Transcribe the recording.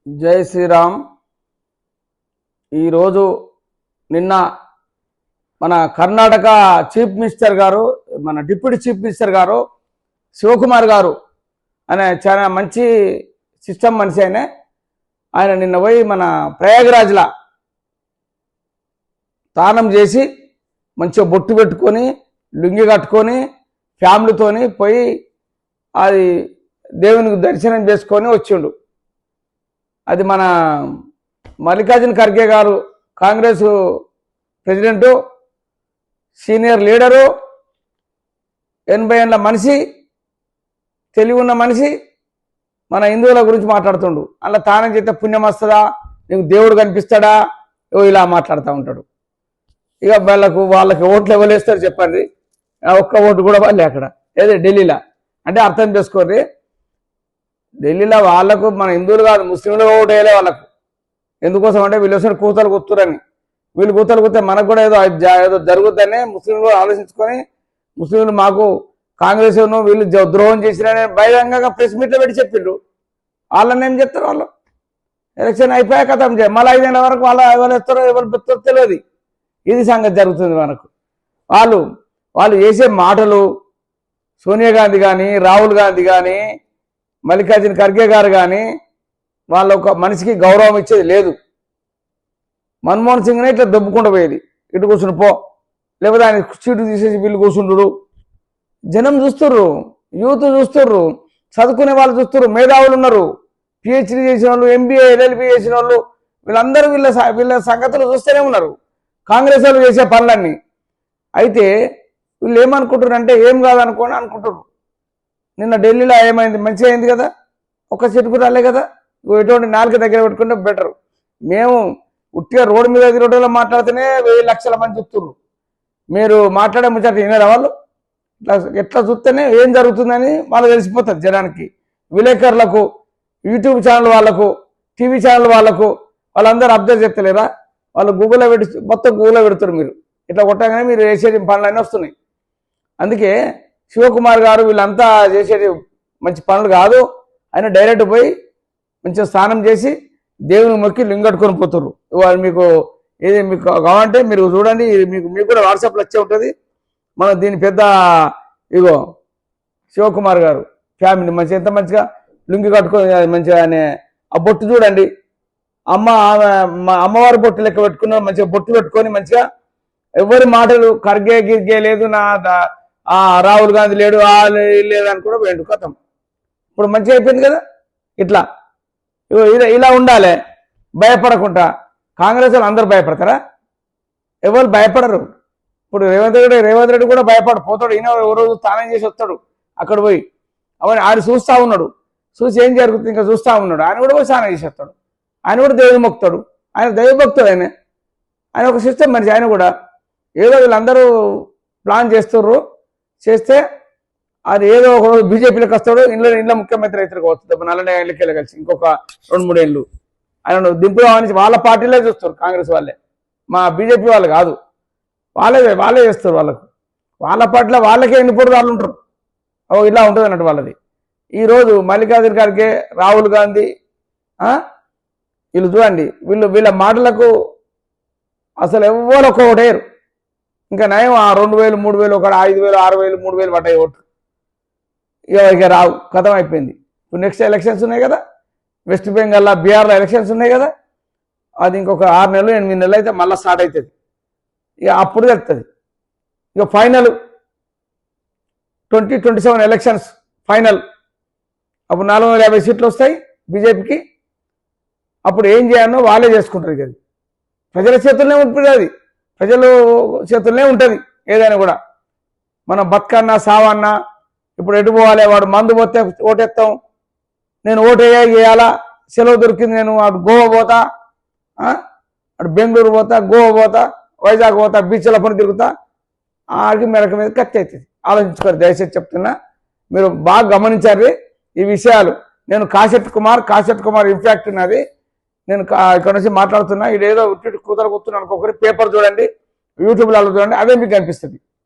జై శ్రీరామ్. ఈరోజు నిన్న మన కర్ణాటక చీఫ్ మినిస్టర్ గారు, మన డిప్యూటీ చీఫ్ మినిస్టర్ గారు శివకుమార్ గారు అనే చాలా మంచి సిస్టమ్ మనిషి ఆయన నిన్న పోయి మన ప్రయాగరాజ్లా స్నానం చేసి మంచిగా బొట్టు పెట్టుకొని లుంగి కట్టుకొని ఫ్యామిలీతోని పోయి అది దేవునికి దర్శనం చేసుకొని వచ్చిండు. అది మన మల్లికార్జున ఖర్గే గారు, కాంగ్రెస్ ప్రెసిడెంటు, సీనియర్ లీడరు, 80 ఏళ్ళ మనిషి, తెలివి ఉన్న మనిషి, మన హిందువుల గురించి మాట్లాడుతుండు. అలా తానం చేస్తే పుణ్యం వస్తుందా, నీకు దేవుడు కనిపిస్తాడా, ఇలా మాట్లాడుతూ ఉంటాడు. ఇక వాళ్ళకి ఓట్లు ఎవరేస్తారు చెప్పండి. ఒక్క ఓటు కూడా వాళ్ళే అక్కడ ఏదో ఢిల్లీలో. అంటే అర్థం చేసుకోండి, ఢిల్లీలో వాళ్ళకు మన హిందువులు కాదు ముస్లింలు ఓటు వేయలే వాళ్ళకు. ఎందుకోసం అంటే వీళ్ళు వస్తే కూతలు గుర్తురని. వీళ్ళు కూతలు గుర్తే మనకు కూడా ఏదో జరుగుద్దని ముస్లింలు ఆలోచించుకొని ముస్లింలు మాకు కాంగ్రెస్ వీళ్ళు ద్రోహం చేసిరని బహిరంగంగా ప్రెస్ మీట్లో పెట్టి చెప్పిండ్రు. వాళ్ళని ఏం చెప్తారు, వాళ్ళు ఎలక్షన్ అయిపోయాక కథం చేయాలి. మళ్ళీ 5 ఏళ్ళ వరకు వాళ్ళు ఎవరు ఇస్తారో ఎవరు పెడతారో తెలియదు. ఇది సంగతి జరుగుతుంది మనకు. వాళ్ళు చేసే మాటలు, సోనియా గాంధీ కానీ, రాహుల్ గాంధీ కానీ, మల్లికార్జున ఖర్గే గారు కానీ వాళ్ళ ఒక మనిషికి గౌరవం ఇచ్చేది లేదు. మన్మోహన్ సింగ్నే ఇట్లా దొబ్బుకుండా పోయేది, ఇటు కూర్చుని పో, లేకపోతే ఆయన సీటు తీసేసి వీళ్ళు కూర్చుండ్రు. జనం చూస్తుర్రు, యూత్ చూస్తుర్రు, చదువుకునే వాళ్ళు చూస్తుర్రు, మేధావులు ఉన్నారు, పిహెచ్డీ చేసిన వాళ్ళు, ఎంబీఏ ఎల్ఎల్బీ చేసిన వాళ్ళు, వీళ్ళందరూ వీళ్ళ సంగతులు చూస్తూనే ఉన్నారు, కాంగ్రెస్ వాళ్ళు చేసే పనులన్నీ. అయితే వీళ్ళు ఏమనుకుంటారు అంటే ఏం కాదనుకోని అనుకుంటారు. నిన్న ఢిల్లీలో ఏమైంది, మంచిగా అయింది కదా, ఒక్క సీటు కూడా రాలే కదా. ఎటువంటి 4 దగ్గర పెట్టుకుంటే బెటర్. మేము ఉట్టిగా రోడ్డు మీద రోడ్డులో మాట్లాడితేనే 1000 లక్షల మంది చూస్తున్నారు. మీరు మాట్లాడే ముచ్చట వినేదా వాళ్ళు? ఎట్లా చూస్తేనే ఏం జరుగుతుందని వాళ్ళు తెలిసిపోతుంది జనానికి. విలేకరులకు, యూట్యూబ్ ఛానల్ వాళ్ళకు, టీవీ ఛానల్ వాళ్ళకు, వాళ్ళందరూ అబ్జర్వ్ చెప్తలేరా? వాళ్ళు గూగుల్లో మొత్తం గూగుల్లో పెడుతున్నారు. మీరు ఇట్లా కొట్టగానే మీరు వేసేది పనులన్నీ వస్తున్నాయి. అందుకే శివకుమార్ గారు వీళ్ళంతా చేసేది మంచి పనులు కాదు. ఆయన డైరెక్ట్ పోయి మంచిగా స్నానం చేసి దేవుని మొక్కి లింగట్టుకొని పోతున్నారు. వాళ్ళు మీకు కావాలంటే మీరు చూడండి, మీకు కూడా వాట్సాప్లో వచ్చే ఉంటుంది. మనం దీని పెద్ద ఇగో శివకుమార్ గారు ఫ్యామిలీ మంచిగా ఎంత మంచిగా లుంగి కట్టుకొని మంచిగా ఆ బొట్టు చూడండి, అమ్మవారి బొట్టు లెక్క పెట్టుకున్న మంచిగా బొట్టు పెట్టుకొని మంచిగా ఎవరి మాటలు ఖర్గే గిర్గే లేదు, రాహుల్ గాంధీ లేడు, లేదని కూడా వేండు కథం. ఇప్పుడు మంచిగా అయిపోయింది కదా. ఇట్లా ఇలా ఉండాలి, భయపడకుండా. కాంగ్రెస్ వాళ్ళు అందరూ భయపడతారా? ఎవరు భయపడరు. ఇప్పుడు రేవంత్ రెడ్డి కూడా భయపడిపోతాడు. ఈయన రోజు స్నానం చేసి వస్తాడు అక్కడ పోయి, అవన్నీ ఆయన చూస్తూ ఉన్నాడు. చూసి ఏం జరుగుతుంది ఇంకా చూస్తూ ఉన్నాడు. ఆయన కూడా పోయి స్నానం చేసి వస్తాడు. ఆయన కూడా దేవుని మొక్కుతాడు. ఆయన దైవభక్తుడు. ఆయన ఒక సిస్టమ్ మనిషి. ఆయన కూడా ఏదో వీళ్ళందరూ ప్లాన్ చేస్తే అది ఏదో ఒక రోజు బీజేపీలోకి వస్తాడు, ఇంట్లో ముఖ్యమంత్రి అవుతారు కావచ్చు. 40 ఏళ్ళకి కలిసి ఇంకొక 2-3 ఏళ్ళు ఆయన దింపుదామని వాళ్ళ పార్టీలే చూస్తారు, కాంగ్రెస్ వాళ్ళే, మా బీజేపీ వాళ్ళు కాదు. వాళ్ళే చేస్తారు. వాళ్ళ పార్టీలో వాళ్ళకే ఎన్నిపోడు వాళ్ళు ఉంటారు. ఇలా ఉంటుంది అన్నట్టు వాళ్ళది. ఈరోజు మల్లికార్జున ఖర్గే, రాహుల్ గాంధీ వీళ్ళు చూడండి, వీళ్ళ మాటలకు అసలు ఎవ్వరు ఒక్క ఓటేయరు. ఇంకా నయం 2000, 3000, ఒక 5000, 6000, 3000 పడ్డాయి ఓట్లు. ఇక రావు, కథం అయిపోయింది. ఇప్పుడు నెక్స్ట్ ఎలక్షన్స్ ఉన్నాయి కదా, వెస్ట్ బెంగాల్లో, బీహార్లో ఎలక్షన్స్ ఉన్నాయి కదా. అది ఇంకొక 6 నెలలు 8 నెలలు అయితే మళ్ళీ స్టార్ట్ అవుతుంది. ఇక అప్పుడు తెలుస్తుంది. ఇక ఫైనల్ 2027 ఎలక్షన్స్ ఫైనల్. అప్పుడు 450 సీట్లు వస్తాయి బీజేపీకి. అప్పుడు ఏం చేయాలో వాళ్ళే చేసుకుంటారు. ఇది ప్రజల చేతుల్లోనే ఉంటుంది. అది ప్రజల చేతుల్లోనే ఉంటుంది. ఏదైనా కూడా మనం బతుకన్నా సావన్నా ఇప్పుడు ఎటు పోవాలి, వాడు మందు పోతే ఓటేస్తాం, నేను ఓటు వేయాలా, సెలవు దొరికింది, నేను అటు గోవా పోతా, అటు బెంగళూరు పోతా, గోవా పోతా, వైజాగ్ పోతా, బీచ్ల పని తిరుగుతా, ఆడికి మెడక మీద కత్తి అవుతుంది. ఆలోచించుకోరు, దయచేసి చెప్తున్నా. మీరు బాగా గమనించారు ఈ విషయాలు. నేను కాశెట్ కుమార్ ఇంపాక్ట్ ఉన్నది. నేను ఇక్కడ నుంచి మాట్లాడుతున్నా. ఇదేదో కూతురు కూర్చున్నాను అనుకోకరి, పేపర్ చూడండి, యూట్యూబ్లో చూడండి, అదే మీకు కనిపిస్తుంది.